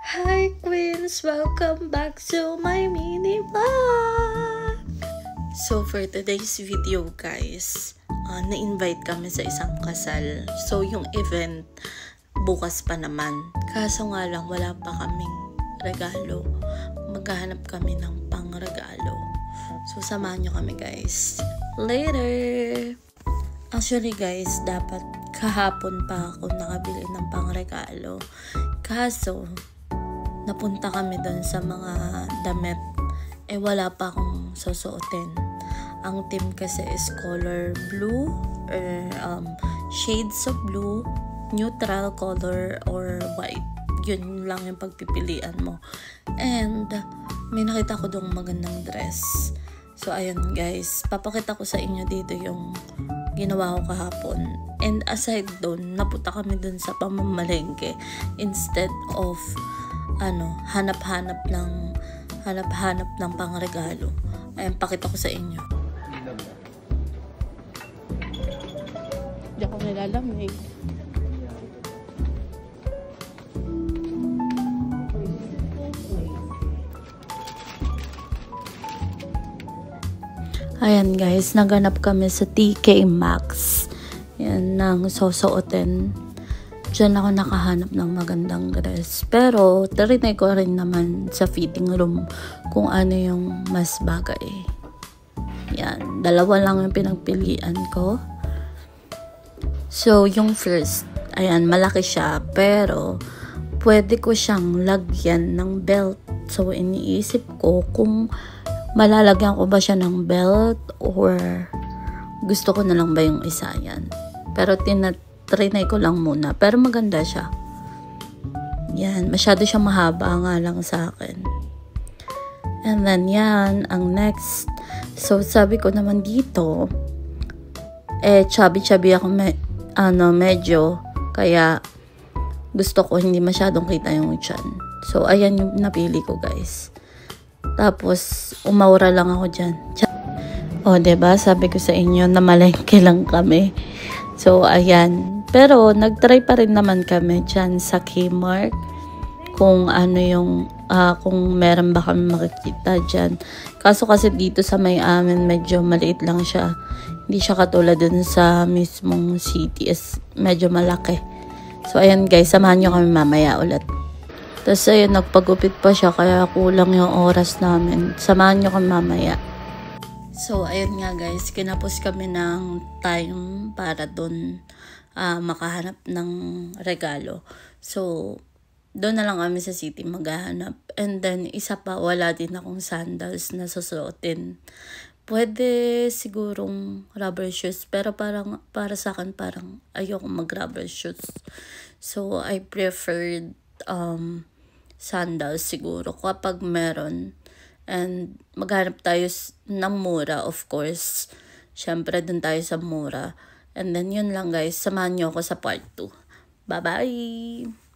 Hi Queens! Welcome back to my mini vlog! So for today's video guys, na-invite kami sa isang kasal. So yung event, bukas pa naman. Kaso nga lang wala pa kaming regalo. Maghahanap kami ng pang-regalo. So samahan nyo kami guys. Later! Actually guys, dapat kahapon pa ako nakabili ng pang-regalo. Kaso, napunta kami doon sa mga damit. Wala pa akong susuotin. Ang team kasi is color blue or shades of blue, neutral color or white. Yun lang yung pagpipilian mo. And may nakita ko doong magandang dress. So ayun guys, papakita ko sa inyo dito yung ginawa ko kahapon. And aside doon, napunta kami doon sa pamamalengke instead of hanap-hanap ng pangregalo. Ayan, pakita ko sa inyo. Hindi ako nilalamig. Ayan guys, naganap kami sa TK Maxx. Yan, nang susuotin. Diyan ako nakahanap ng magandang dress. Pero, tarinay ko rin naman sa fitting room kung ano yung mas bagay. Yan, dalawa lang yung pinagpilian ko. So, yung first, ayan, malaki siya. Pero, pwede ko siyang lagyan ng belt. So, iniisip ko kung malalagyan ko ba siya ng belt or gusto ko na lang ba yung isa yan. Pero trinay ko lang muna. Pero maganda siya. Yan. Masyado siya mahaba nga lang sa akin. And then yan. Ang next. So sabi ko naman dito. Chubby ako medyo. Kaya gusto ko hindi masyadong kita yung tiyan. So ayan yung napili ko guys. Tapos umawra lang ako dyan. O diba? Sabi ko sa inyo na malengke lang kami. So, ayan. Pero, nagtry pa rin naman kami dyan sa Kmart. Kung ano yung, kung meron ba kami makikita dyan. Kaso kasi dito sa may amin, medyo maliit lang siya. Hindi siya katulad dun sa mismong city. Medyo malaki. So, ayan guys, samahan nyo kami mamaya ulit. Tapos, ayun, nagpagupit pa siya, kaya kulang yung oras namin. Samahan nyo kami mamaya. So, ayun nga guys, kinapos kami ng time para dun makahanap ng regalo. So, doon na lang kami sa city maghahanap. And then, isa pa, wala din akong sandals na susuotin. Pwede sigurong rubber shoes, pero para sa akin, parang ayoko mag-rubber shoes. So, I preferred sandals siguro kapag meron. And maghanap tayo ng mura, of course. Syempre, dun tayo sa mura. And then, yun lang guys. Samahan nyo ako sa part 2. Bye-bye!